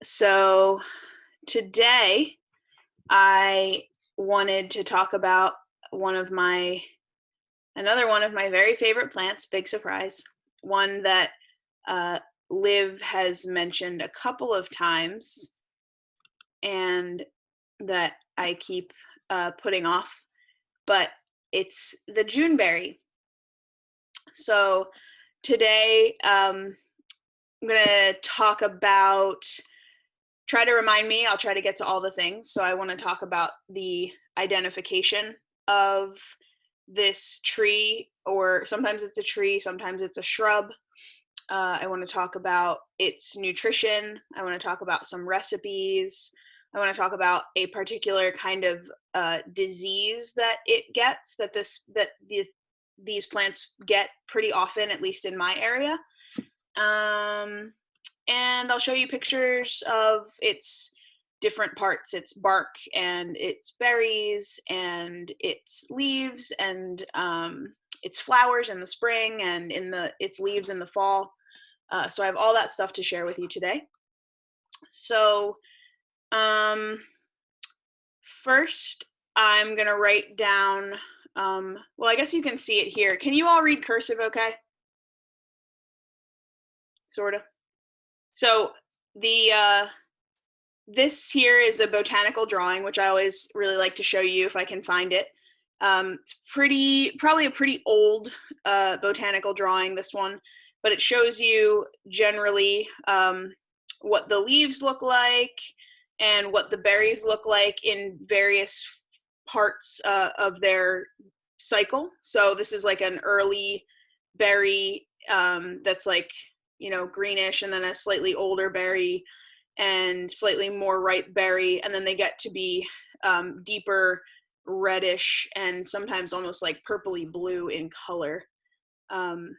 So today I wanted to talk about another one of my very favorite plants, big surprise, one that Liv has mentioned a couple of times and that I keep putting off, but it's the Juneberry. So today I'm going to talk about, try to remind me, I'll try to get to all the things. So I want to talk about the identification of this tree, or sometimes it's a tree, sometimes it's a shrub. I want to talk about its nutrition. I want to talk about some recipes. I want to talk about a particular kind of disease that it gets, these plants get pretty often, at least in my area. And I'll show you pictures of its different parts, its bark and its berries and its leaves and its flowers in the spring and its leaves in the fall. So I have all that stuff to share with you today. So first I'm gonna write down, well, I guess you can see it here. Can you all read cursive okay? Sort of. So this here is a botanical drawing, which I always really like to show you if I can find it. It's probably a pretty old botanical drawing, this one, but it shows you generally what the leaves look like and what the berries look like in various parts of their cycle. So this is like an early berry that's like, greenish, and then a slightly older berry and slightly more ripe berry, and then they get to be deeper reddish and sometimes almost like purpley blue in color when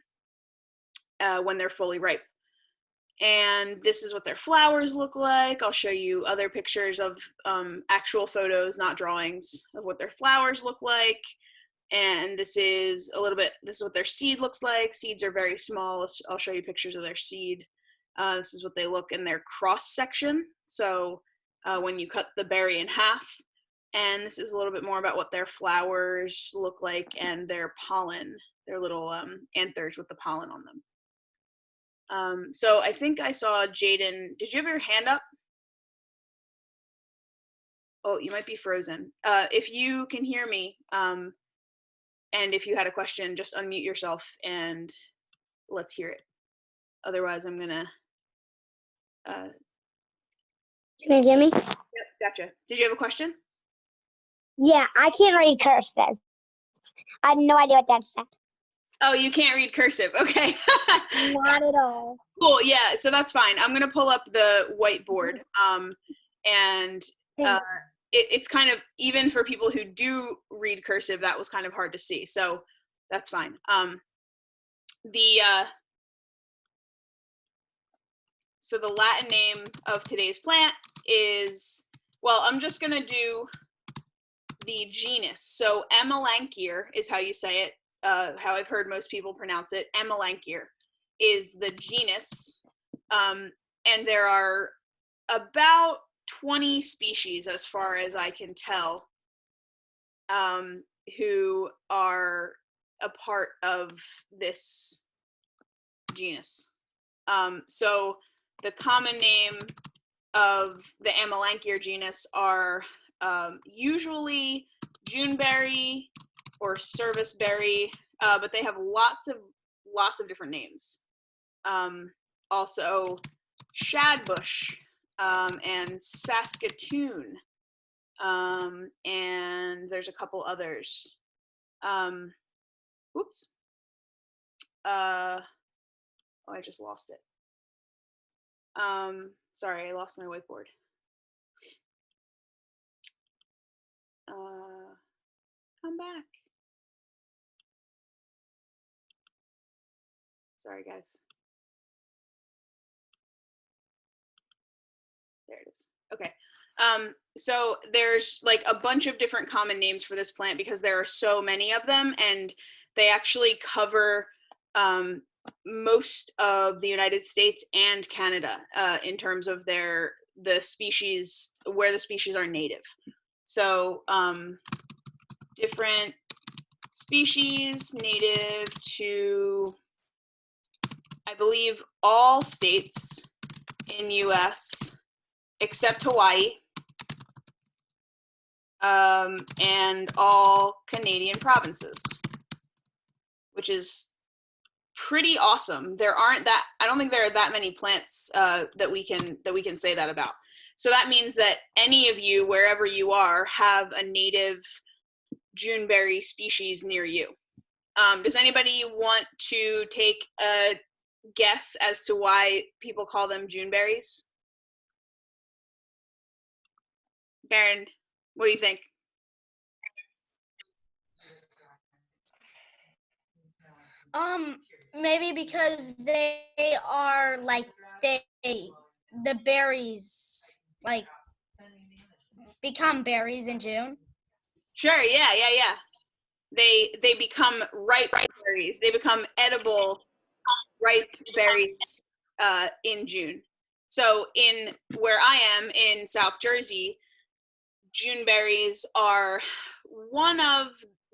they're fully ripe. And this is what their flowers look like. I'll show you other pictures of actual photos, not drawings, of what their flowers look like. And this is what their seed looks like. Seeds are very small. I'll show you pictures of their seed. This is what they look in their cross section. So when you cut the berry in half. And this is a little bit more about what their flowers look like and their pollen, their little anthers with the pollen on them. So I think I saw Jaden. Did you have your hand up? Oh, you might be frozen. If you can hear me, and if you had a question, just unmute yourself and let's hear it. Otherwise, I'm gonna. Can you hear me? Yep, gotcha. Did you have a question? Yeah, I can't read cursive. I have no idea what that said. Oh, you can't read cursive. Okay. Not at all. Cool. Yeah. So that's fine. I'm gonna pull up the whiteboard. And it's kind of, even for people who do read cursive, that was kind of hard to see. So that's fine. So the Latin name of today's plant is, well, I'm just gonna do the genus. So Amelanchier is how you say it, how I've heard most people pronounce it. Amelanchier is the genus, and there are about 20 species, as far as I can tell, who are a part of this genus. So the common name of the Amelanchier genus are usually Juneberry or serviceberry, but they have lots of different names. Also shadbush and saskatoon, and there's a couple others. Whoops. Oh, I just lost it. Sorry, I lost my whiteboard. Come back. Sorry, guys. There it is. Okay. So there's like a bunch of different common names for this plant because there are so many of them, and they actually cover most of the United States and Canada in terms of the species, where the species are native. So different species native to, I believe, all states in US except Hawaii, and all Canadian provinces, which is pretty awesome. I don't think there are that many plants that we can say that about. So that means that any of you, wherever you are, have a native Juneberry species near you. Does anybody want to take a guess as to why people call them Juneberries? Karen, what do you think? Maybe because they are like the berries like become berries in June. Sure, yeah. They become ripe berries. They become edible ripe berries in June. So in where I am in South Jersey, Juneberries are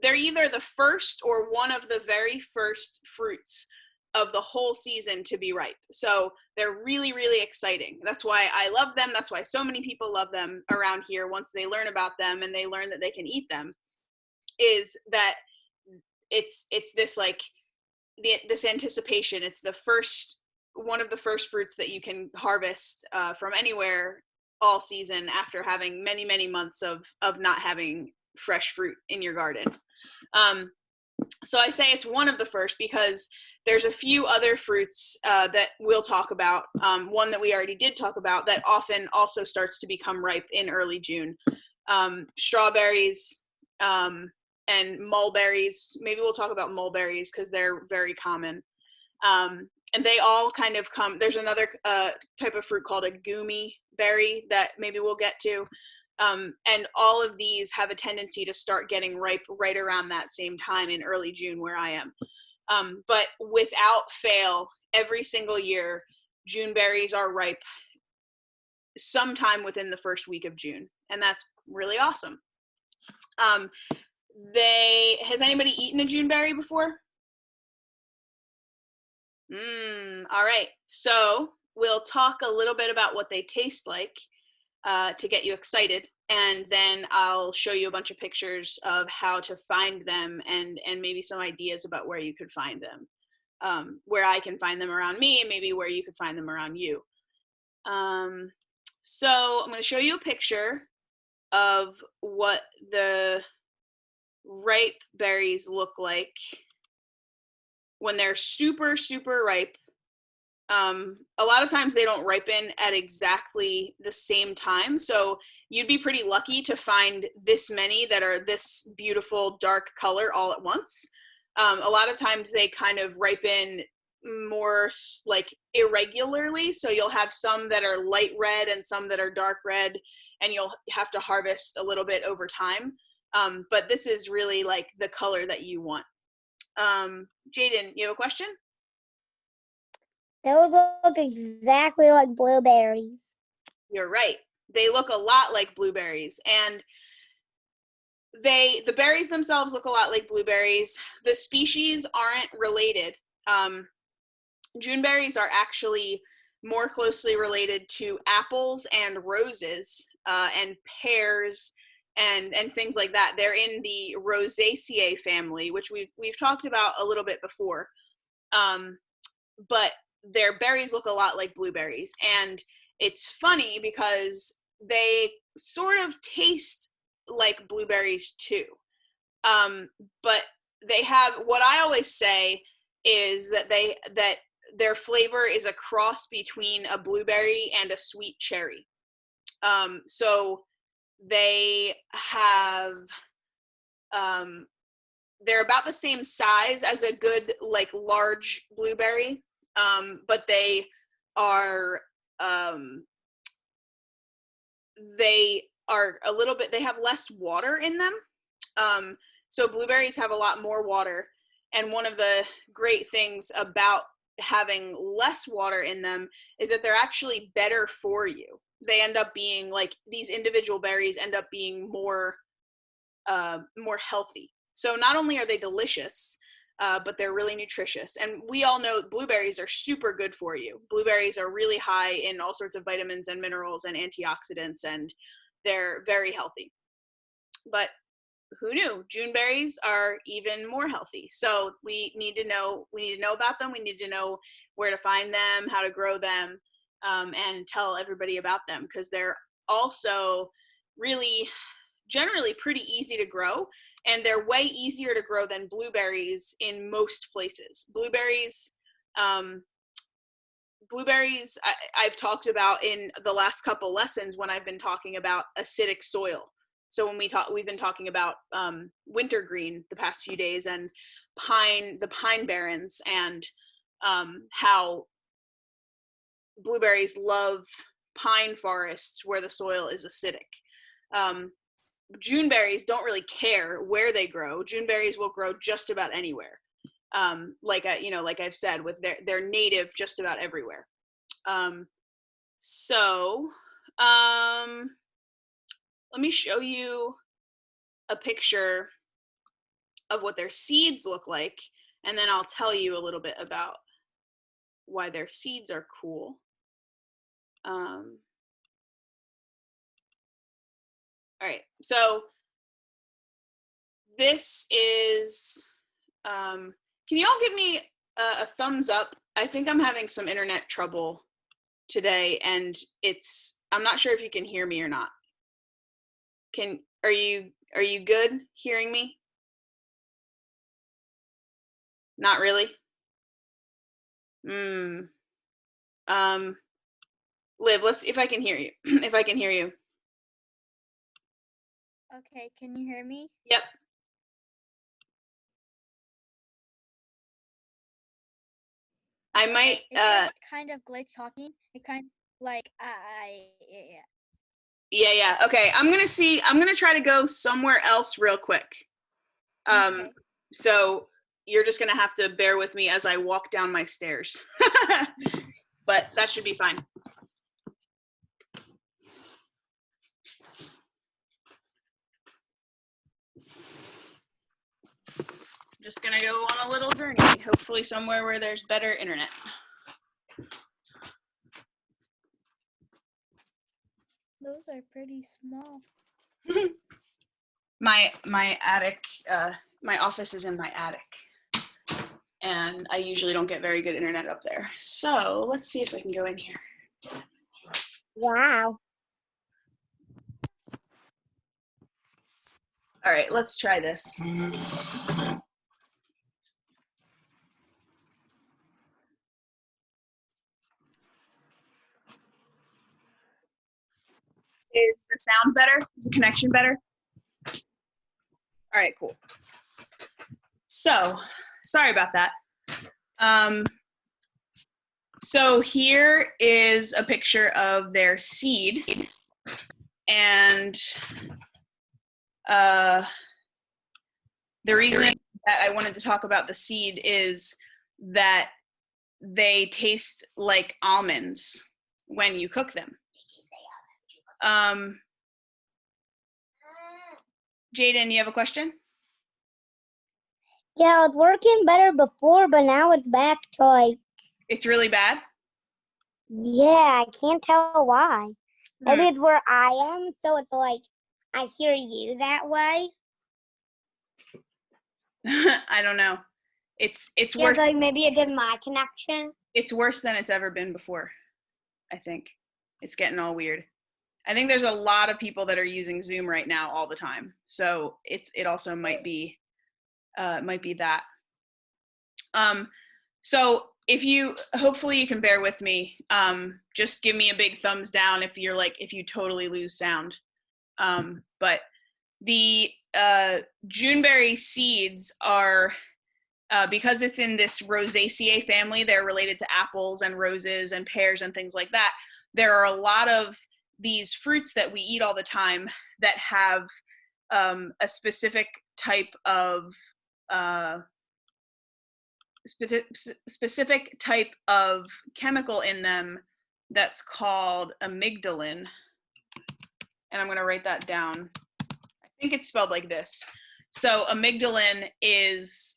they're either the first or one of the very first fruits of the whole season to be ripe. So they're really, really exciting. That's why I love them. That's why so many people love them around here once they learn about them and they learn that they can eat them, is that it's this like this anticipation. It's one of the first fruits that you can harvest from anywhere all season after having many, many months of not having fresh fruit in your garden. So I say it's one of the first because there's a few other fruits that we'll talk about. One that we already did talk about that often also starts to become ripe in early June. Strawberries and mulberries. Maybe we'll talk about mulberries because they're very common. And they all kind of come, there's another type of fruit called a gummy berry that maybe we'll get to. And all of these have a tendency to start getting ripe right around that same time in early June where I am. But without fail, every single year, Juneberries are ripe sometime within the first week of June. And that's really awesome. Has anybody eaten a Juneberry before? All right. So we'll talk a little bit about what they taste like to get you excited. And then I'll show you a bunch of pictures of how to find them and maybe some ideas about where you could find them, where I can find them around me and maybe where you could find them around you. So I'm going to show you a picture of what the ripe berries look like when they're super, super ripe. A lot of times they don't ripen at exactly the same time. So you'd be pretty lucky to find this many that are this beautiful dark color all at once. A lot of times they kind of ripen more like irregularly. So you'll have some that are light red and some that are dark red, and you'll have to harvest a little bit over time. But this is really like the color that you want. Jaden, you have a question? Those look exactly like blueberries. You're right. They look a lot like blueberries, and the berries themselves look a lot like blueberries. The species aren't related. Juneberries are actually more closely related to apples and roses and pears and things like that. They're in the Rosaceae family, which we've talked about a little bit before. But their berries look a lot like blueberries, and it's funny because they sort of taste like blueberries too. But they have, what I always say is that their flavor is a cross between a blueberry and a sweet cherry. So they have, they're about the same size as a good, like, large blueberry, but they are a little bit, they have less water in them. So blueberries have a lot more water, and one of the great things about having less water in them is that they're actually better for you. They end up being like, these individual berries end up being more healthy. So not only are they delicious, but they're really nutritious. And we all know blueberries are super good for you. Blueberries are really high in all sorts of vitamins and minerals and antioxidants, and they're very healthy. But who knew? Juneberries are even more healthy. So we need to know about them. We need to know where to find them, how to grow them, and tell everybody about them, because they're also really generally pretty easy to grow, and they're way easier to grow than blueberries in most places. Blueberries, I've talked about in the last couple lessons when I've been talking about acidic soil. So when we've been talking about wintergreen the past few days, and the pine barrens, and how blueberries love pine forests where the soil is acidic. Juneberries don't really care where they grow. Juneberries will grow just about anywhere. Like I've said, with they're native just about everywhere. Let me show you a picture of what their seeds look like, and then I'll tell you a little bit about why their seeds are cool. All right, so this is, can you all give me a thumbs up? I think I'm having some internet trouble today, and I'm not sure if you can hear me or not. Are you good hearing me? Not really? Liv, let's see if I can hear you. If I can hear you. Okay, can you hear me? Yep. I might. It's kind of glitch talking. It kind of like Yeah. Okay, I'm gonna try to go somewhere else real quick. Okay. So you're just gonna have to bear with me as I walk down my stairs. But that should be fine. Just gonna go on a little journey, hopefully somewhere where there's better internet. Those are pretty small. My attic, my office is in my attic, and I usually don't get very good internet up there. So let's see if I can go in here. Wow. All right, let's try this. Is the sound better? Is the connection better? All right, cool. So, sorry about that. So here is a picture of their seed, and the reason that I wanted to talk about the seed is that they taste like almonds when you cook them. Jaden, you have a question? Yeah, it was working better before, but now it's back to like. It's really bad? Yeah, I can't tell why. Maybe it's where I am, so it's like I hear you that way. I don't know. It's Yeah, worse. like maybe it did my connection. It's worse than it's ever been before. I think it's getting all weird. I think there's a lot of people that are using Zoom right now all the time, so it also might be that. So hopefully you can bear with me. Just give me a big thumbs down if you totally lose sound. But the Juneberry seeds are, because it's in this Rosaceae family, they're related to apples and roses and pears and things like that. There are a lot of these fruits that we eat all the time that have a specific type of specific type of chemical in them that's called amygdalin. And I'm going to write that down. I think it's spelled like this. So amygdalin is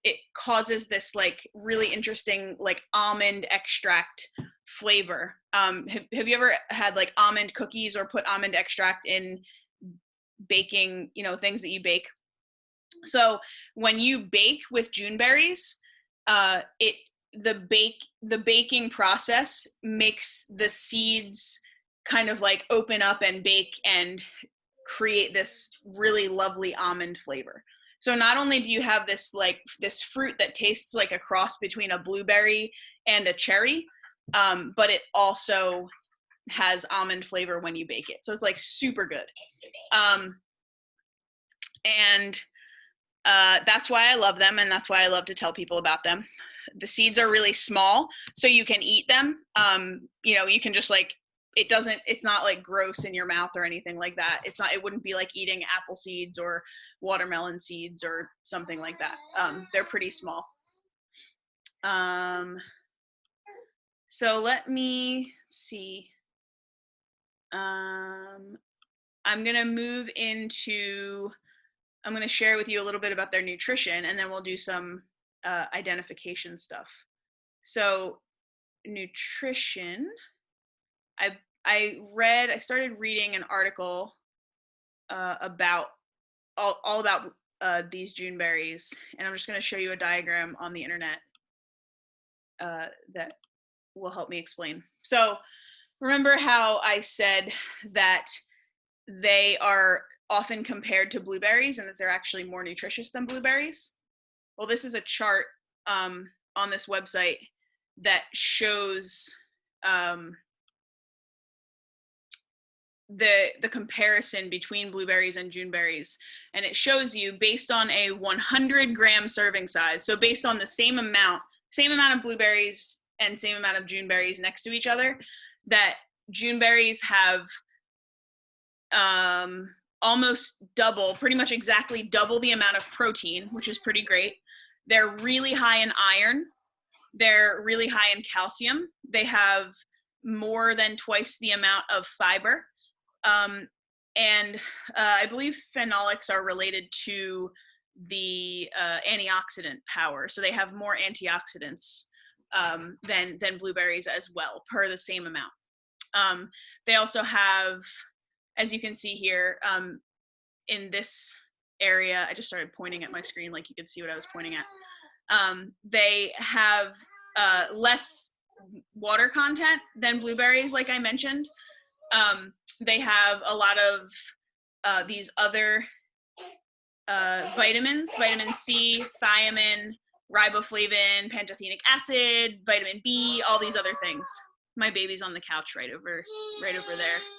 it causes this like really interesting like almond extract flavor. Have you ever had like almond cookies or put almond extract in baking, you know, things that you bake? So when you bake with Juneberries, the baking process makes the seeds kind of like open up and bake and create this really lovely almond flavor. So not only do you have this fruit that tastes like a cross between a blueberry and a cherry, but it also has almond flavor when you bake it. So it's like super good. And that's why I love them, and that's why I love to tell people about them. The seeds are really small, so you can eat them. You know, you can just like, it's not like gross in your mouth or anything like that. It wouldn't be like eating apple seeds or watermelon seeds or something like that. They're pretty small. So let me see. I'm gonna move into, I'm going to share with you a little bit about their nutrition, and then we'll do some identification stuff. So nutrition, I started reading an article about all about these Juneberries, and I'm just going to show you a diagram on the internet that will help me explain. So remember how I said that they are often compared to blueberries and that they're actually more nutritious than blueberries? Well, this is a chart on this website that shows the comparison between blueberries and Juneberries, and it shows you based on a 100-gram serving size, so based on the same amount of blueberries and same amount of Juneberries next to each other, that Juneberries have almost double, pretty much exactly double the amount of protein, which is pretty great. They're really high in iron. They're really high in calcium. They have more than twice the amount of fiber. And I believe phenolics are related to the antioxidant power. So they have more antioxidants than blueberries as well, per the same amount. They also have, as you can see here, in this area, I just started pointing at my screen like you could see what I was pointing at. They have less water content than blueberries, like I mentioned. They have a lot of these other vitamins, vitamin C, thiamine, riboflavin, pantothenic acid, vitamin B, all these other things. My baby's on the couch right over there.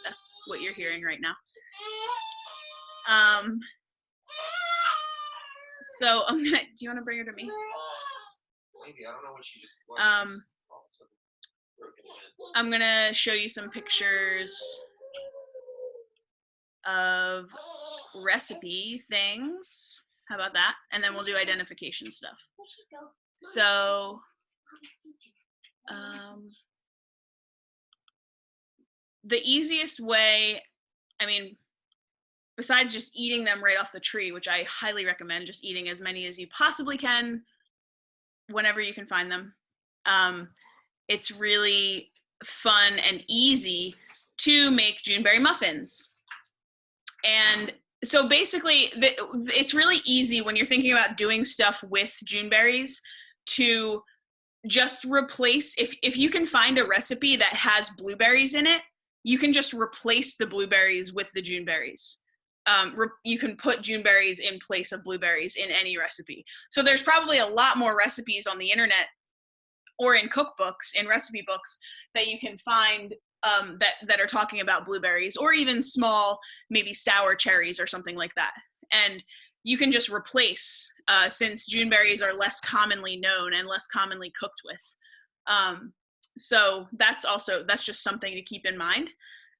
That's what you're hearing right now. So I'm gonna, do you want to bring her to me? Maybe, I don't know what she just I'm gonna show you some pictures of recipe things. How about that? And then we'll do identification stuff. So the easiest way, I mean, besides just eating them right off the tree, which I highly recommend, just eating as many as you possibly can whenever you can find them. It's really fun and easy to make Juneberry muffins. And so basically, it's really easy when you're thinking about doing stuff with Juneberries to just replace, if you can find a recipe that has blueberries in it, you can just replace the blueberries with the Juneberries. You can put Juneberries in place of blueberries in any recipe. So there's probably a lot more recipes on the internet or in cookbooks, in recipe books, that you can find that are talking about blueberries, or even small, maybe sour cherries or something like that. And you can just replace, since Juneberries are less commonly known and less commonly cooked with. So that's just something to keep in mind.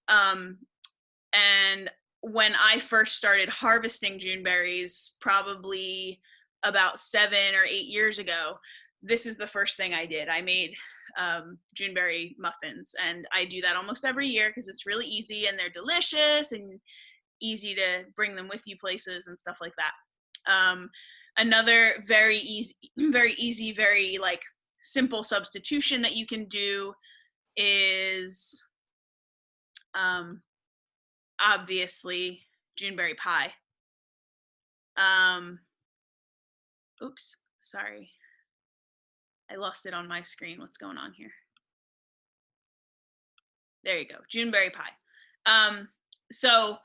And when I first started harvesting Juneberries, probably about 7 or 8 years ago, this is the first thing I did. I made Juneberry muffins, and I do that almost every year because it's really easy and they're delicious and easy to bring them with you places and stuff like that. Another very easy, very like simple substitution that you can do is obviously Juneberry pie. Oops, sorry. I lost it on my screen. What's going on here? There you go, Juneberry pie. So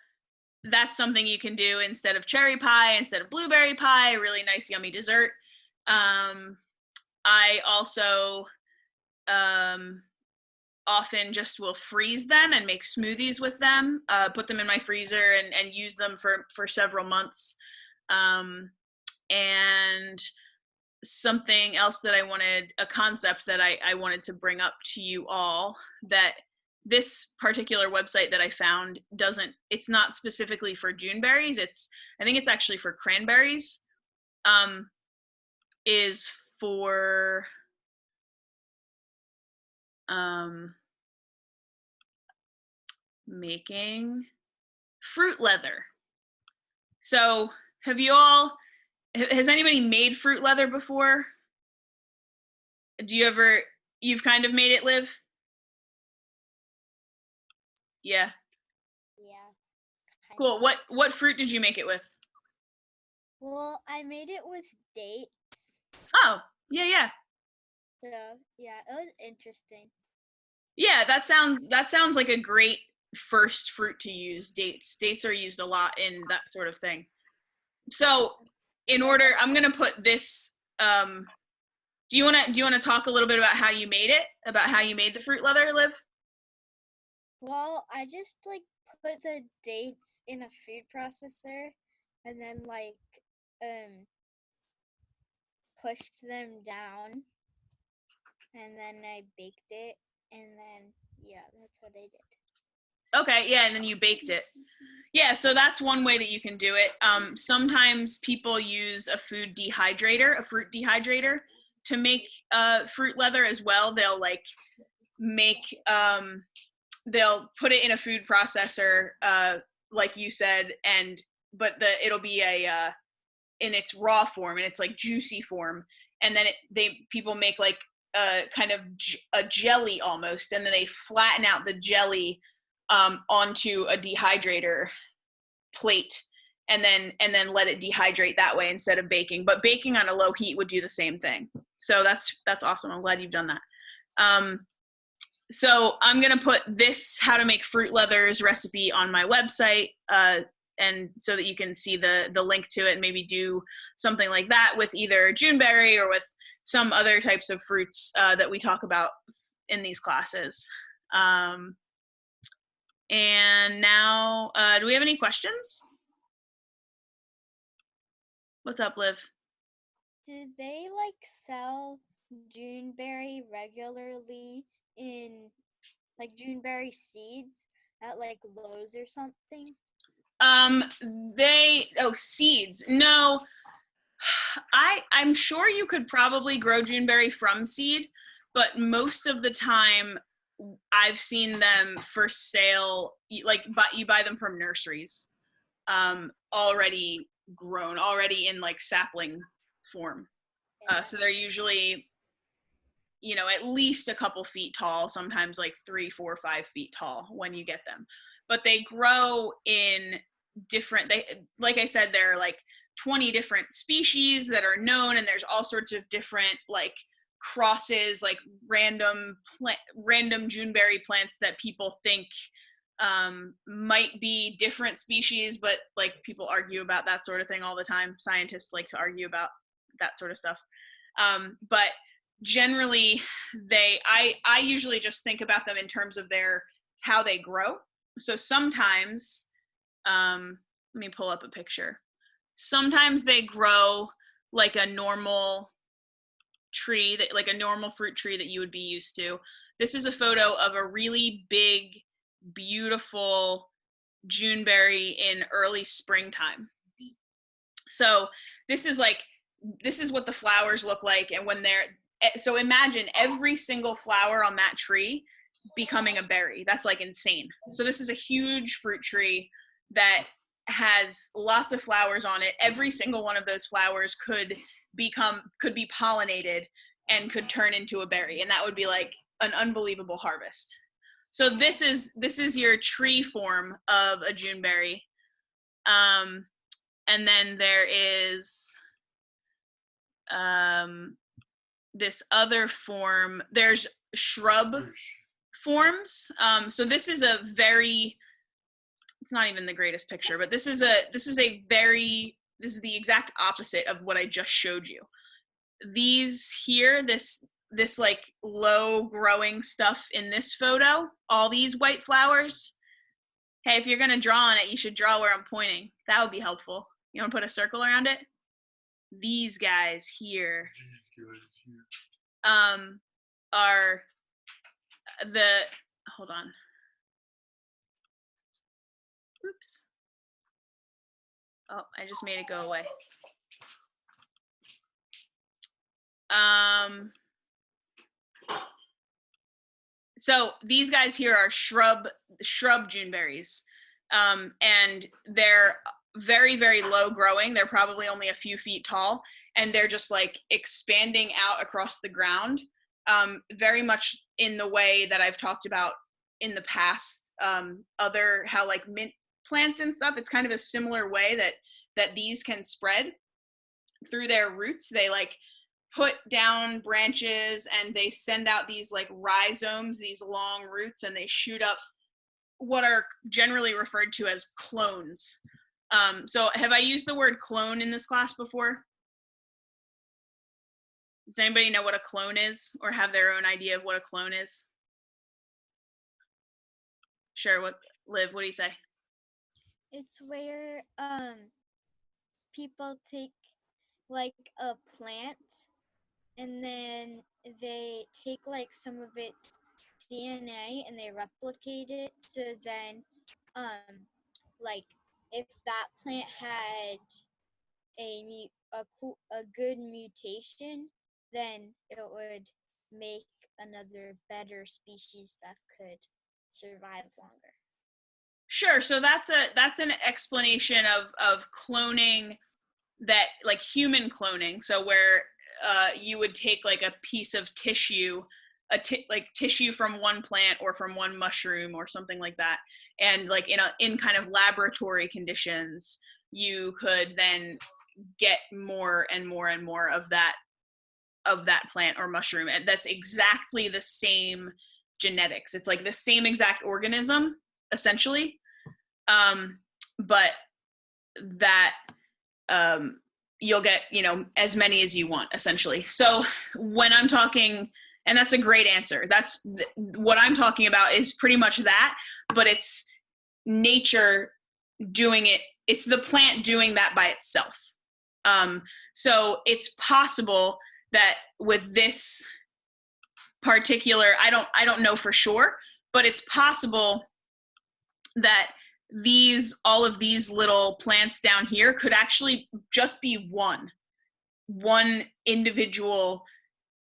that's something you can do instead of cherry pie, instead of blueberry pie, a really nice, yummy dessert. I also often just will freeze them and make smoothies with them, put them in my freezer and use them for several months. And something else that a concept that I wanted to bring up to you all, that this particular website that I found it's not specifically for Juneberries. I think it's actually for cranberries, is for making fruit leather. So has anybody made fruit leather before? You've kind of made it, Liv? Yeah. Yeah. Cool. What fruit did you make it with? Well, I made it with dates. Oh, yeah. So yeah, it was interesting. Yeah, that sounds like a great first fruit to use. Dates are used a lot in that sort of thing. So I'm gonna put this. Do you wanna talk a little bit about how you made it? About how you made the fruit leather, Liv? Well, I just like put the dates in a food processor and then like pushed them down and then I baked it and then yeah, that's what I did. Okay, yeah, and then you baked it. Yeah, so that's one way that you can do it. Sometimes people use a fruit dehydrator to make fruit leather as well. They'll like they'll put it in a food processor, like you said, but it'll be in its raw form, and it's like juicy form, and then people make like a kind of a jelly almost, and then they flatten out the jelly onto a dehydrator plate, and then let it dehydrate that way instead of baking. But baking on a low heat would do the same thing. So that's awesome. I'm glad you've done that. So I'm gonna put this how to make fruit leathers recipe on my website, and so that you can see the link to it, and maybe do something like that with either Juneberry or with some other types of fruits that we talk about in these classes. And now, do we have any questions? What's up, Liv? Did they like sell Juneberry regularly in like Juneberry seeds at like Lowe's or something? Seeds. No, I'm sure you could probably grow Juneberry from seed, but most of the time I've seen them for sale, like you buy them from nurseries, already grown, already in like sapling form. So they're usually, at least a couple feet tall, sometimes like 3, 4, 5 feet tall when you get them. But they grow in like I said, there are like 20 different species that are known, and there's all sorts of different like crosses, like random Juneberry plants that people think might be different species, but like people argue about that sort of thing all the time. Scientists like to argue about that sort of stuff. But generally I usually just think about them in terms of how they grow. So sometimes, let me pull up a picture. Sometimes they grow like a normal tree, like a normal fruit tree that you would be used to. This is a photo of a really big, beautiful Juneberry in early springtime. So this is like this is what the flowers look like, and when they're, so imagine every single flower on that tree becoming a berry. That's like insane. So this is a huge fruit tree that has lots of flowers on it. Every single one of those flowers could be pollinated and could turn into a berry, and that would be like an unbelievable harvest. So this is your tree form of a Juneberry. And then there is this other form. There's shrub forms. So this is a very, it's not even the greatest picture, but this is the exact opposite of what I just showed you. These here, this like low growing stuff in this photo, all these white flowers. Hey, if you're gonna draw on it, you should draw where I'm pointing. That would be helpful. You wanna put a circle around it? These guys here are the, hold on. Oops. Oh, I just made it go away. So these guys here are shrub Juneberries, and they're very, very low growing. They're probably only a few feet tall, and they're just like expanding out across the ground, very much in the way that I've talked about in the past, how like mint plants and stuff, it's kind of a similar way that these can spread through their roots. They like put down branches and they send out these like rhizomes, these long roots, and they shoot up what are generally referred to as clones. So have I used the word clone in this class before? Does anybody know what a clone is or have their own idea of what a clone is? Sure, Liv, what do you say? It's where people take like a plant and then they take like some of its DNA and they replicate it, so then like if that plant had a good mutation, then it would make another better species that could survive longer. Sure. So that's an explanation of cloning, that like human cloning. So where you would take like a piece of tissue, like tissue from one plant or from one mushroom or something like that, and like in kind of laboratory conditions, you could then get more and more and more of that plant or mushroom, and that's exactly the same genetics. It's like the same exact organism essentially, but that you'll get as many as you want essentially. So when I'm talking, and that's a great answer, that's what I'm talking about is pretty much that, but it's nature doing it. It's the plant doing that by itself. So it's possible that with this particular, I don't know for sure, but it's possible that all of these little plants down here could actually just be one individual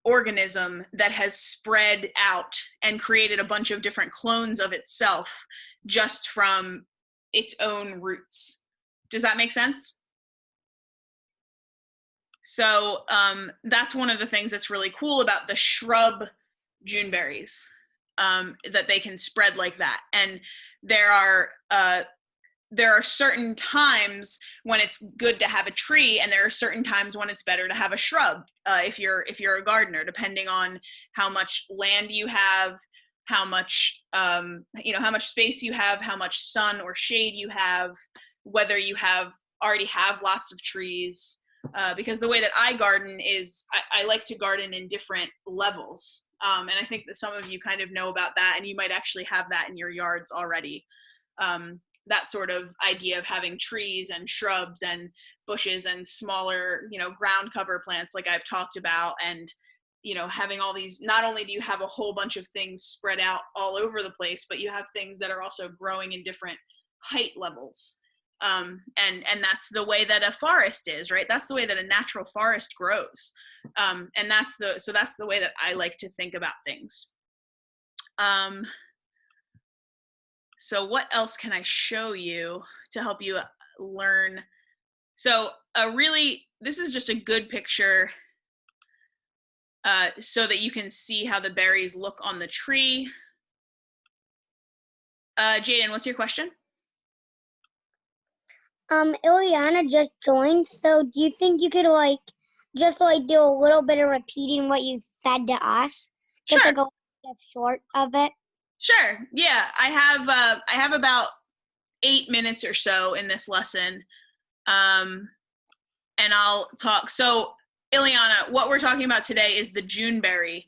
organism that has spread out and created a bunch of different clones of itself just from its own roots. Does that make sense? So that's one of the things that's really cool about the shrub Juneberries, that they can spread like that. And there are certain times when it's good to have a tree, and there are certain times when it's better to have a shrub, if you're a gardener, depending on how much land you have, how much how much space you have, how much sun or shade you have, whether you already have lots of trees. Because the way that I garden is I like to garden in different levels. And I think that some of you kind of know about that, and you might actually have that in your yards already. That sort of idea of having trees and shrubs and bushes and smaller, ground cover plants like I've talked about, and, having all these, not only do you have a whole bunch of things spread out all over the place, but you have things that are also growing in different height levels. And that's the way that a forest is, right? That's the way that a natural forest grows. And that's the way that I like to think about things. So what else can I show you to help you learn? So this is just a good picture so that you can see how the berries look on the tree. Jaden, what's your question? Ileana just joined, so do you think you could just do a little bit of repeating what you said to us? Just Sure. a little bit short of it. Sure. Yeah, I have about 8 minutes or so in this lesson, and I'll talk. So, Ileana, what we're talking about today is the Juneberry,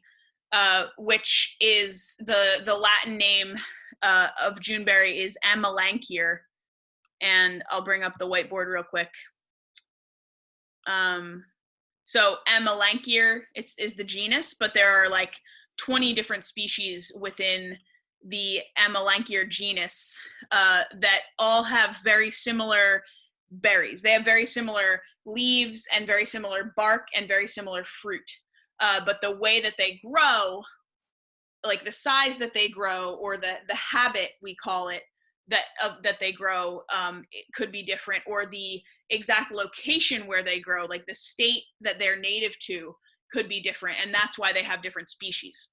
which is the Latin name of Juneberry is Amelanchier, and I'll bring up the whiteboard real quick. So Amelachier is the genus, but there are like 20 different species within the Amelanchier genus that all have very similar berries. They have very similar leaves and very similar bark and very similar fruit. But the way that they grow, like the size that they grow or the habit, we call it, that they grow, it could be different, or the exact location where they grow, like the state that they're native to, could be different, and that's why they have different species.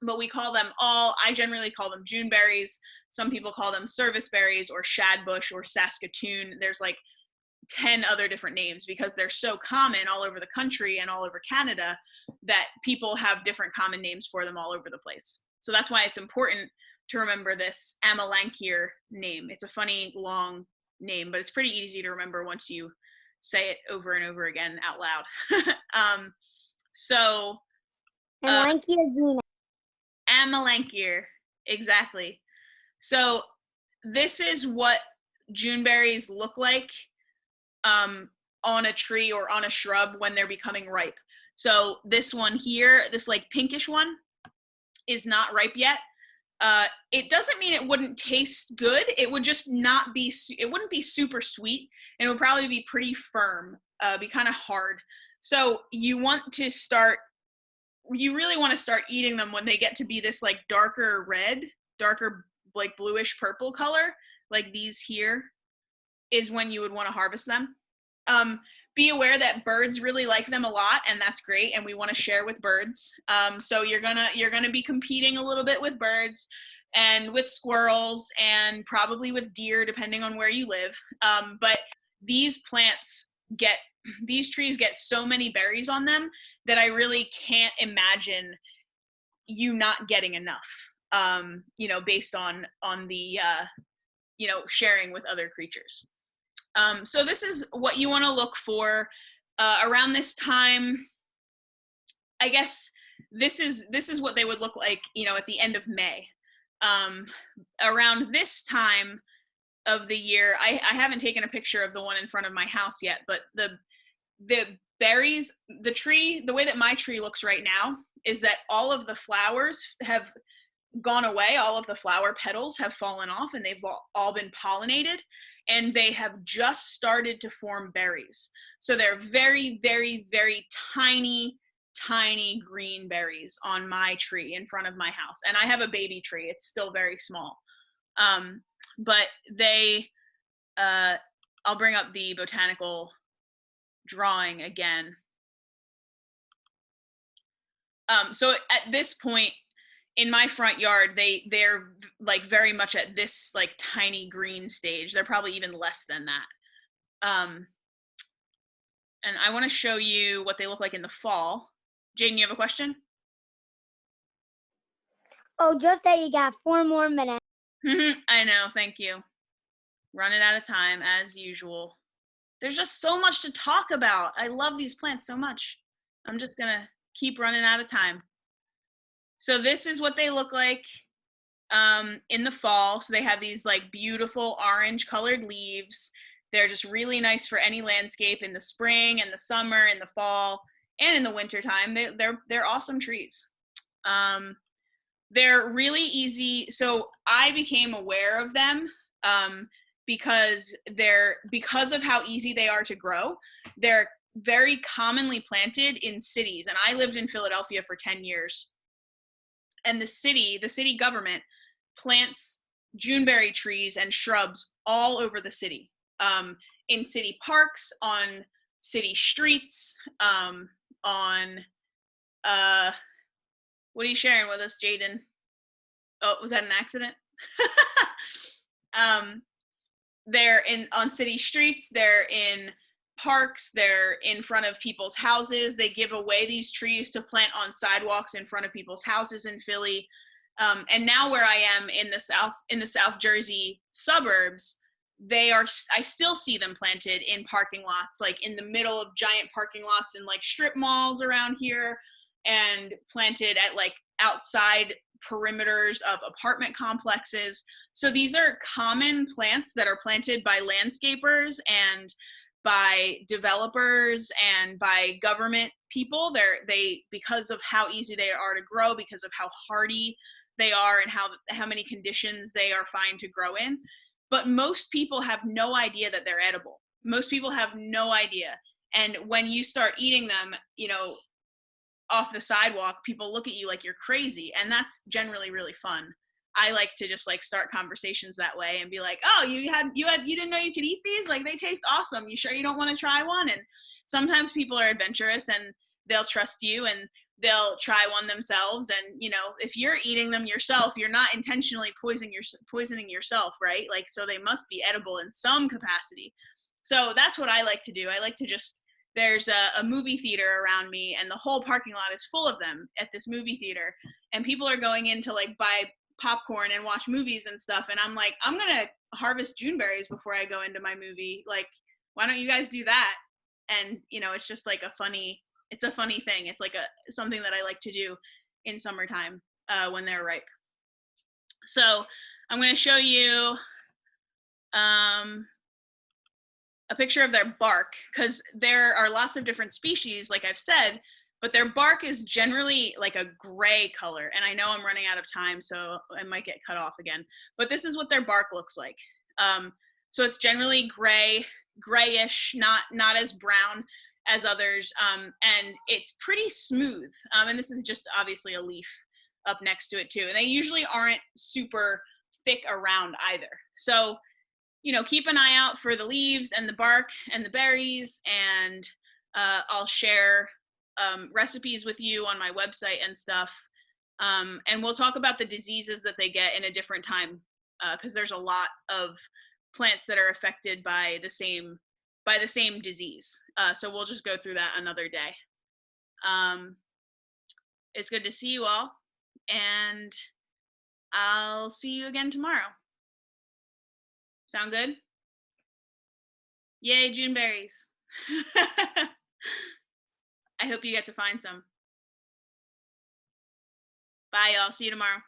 But we call them I generally call them Juneberries. Some people call them serviceberries or shadbush or saskatoon. There's like 10 other different names because they're so common all over the country and all over Canada that people have different common names for them all over the place. So that's why it's important to remember this Amelanchier name. It's a funny long name, but it's pretty easy to remember once you say it over and over again out loud. Amelanchier, exactly. So this is what Juneberries look like on a tree or on a shrub when they're becoming ripe. So this one here, this like pinkish one, is not ripe yet. It doesn't mean it wouldn't taste good. It would just not be, it wouldn't be super sweet, and it would probably be pretty firm, be kind of hard. So you really want to start eating them when they get to be this like darker red, darker like bluish purple color, like these here, is when you would want to harvest them. Be aware that birds really like them a lot, and that's great, and we want to share with birds. So you're gonna be competing a little bit with birds and with squirrels and probably with deer, depending on where you live. But these trees get so many berries on them that I really can't imagine you not getting enough, based on the sharing with other creatures. So this is what you want to look for around this time. I guess this is what they would look like, at the end of May. Around this time of the year, I haven't taken a picture of the one in front of my house yet, but the berries, the way that my tree looks right now is that all of the flowers have gone away. All of the flower petals have fallen off, and they've all been pollinated, and they have just started to form berries. So they're very, very, very tiny green berries on my tree in front of my house. And I have a baby tree. It's still very small. But I'll bring up the botanical drawing again. So at this point in my front yard, they're like very much at this like tiny green stage. They're probably even less than that. And I want to show you what they look like in the fall. Jaden, you have a question? Oh, just that you got 4 more minutes. I know, thank you. Running out of time as usual. There's just so much to talk about. I love these plants so much. I'm just gonna keep running out of time. So this is what they look like in the fall. So they have these like beautiful orange colored leaves. They're just really nice for any landscape in the spring and the summer and the fall and in the winter time. They're awesome trees. They're really easy. So I became aware of them because of how easy they are to grow, they're very commonly planted in cities. And I lived in Philadelphia for 10 years. And the city government plants Juneberry trees and shrubs all over the city, in city parks, on city streets, on what are you sharing with us, Jaden? Oh, was that an accident? They're on city streets, they're in parks, they're in front of people's houses. They give away these trees to plant on sidewalks in front of people's houses in Philly. And now where I am in the South Jersey suburbs, I still see them planted in parking lots, like in the middle of giant parking lots in like strip malls around here, and planted at like outside perimeters of apartment complexes. So these are common plants that are planted by landscapers and by developers and by government people. They because of how easy they are to grow, because of how hardy they are, and how many conditions they are fine to grow in. But most people have no idea that they're edible. Most people have no idea. And when you start eating them, off the sidewalk, people look at you like you're crazy, and that's generally really fun. I like to just like start conversations that way and be like, oh, you didn't know you could eat these? Like, they taste awesome. You sure you don't want to try one? And sometimes people are adventurous and they'll trust you and they'll try one themselves. And, if you're eating them yourself, you're not intentionally poisoning yourself, right? Like, so they must be edible in some capacity. So that's what I like to do. I like to there's a movie theater around me, and the whole parking lot is full of them at this movie theater. And people are going in to like buy popcorn and watch movies and stuff. And I'm like, I'm going to harvest Juneberries before I go into my movie. Like, why don't you guys do that? And, it's just like it's a funny thing. It's like something that I like to do in summertime when they're ripe. So I'm going to show you a picture of their bark, because there are lots of different species, like I've said, but their bark is generally like a gray color. And I know I'm running out of time, so I might get cut off again, but this is what their bark looks like. So it's generally grayish, not as brown as others, and it's pretty smooth. And this is just obviously a leaf up next to it too. And they usually aren't super thick around either. So, keep an eye out for the leaves and the bark and the berries, and I'll share recipes with you on my website and stuff. And we'll talk about the diseases that they get in a different time, because there's a lot of plants that are affected by the same disease. So we'll just go through that another day. It's good to see you all, and I'll see you again tomorrow. Sound good? Yay, Juneberries. I hope you get to find some. Bye, y'all. See you tomorrow.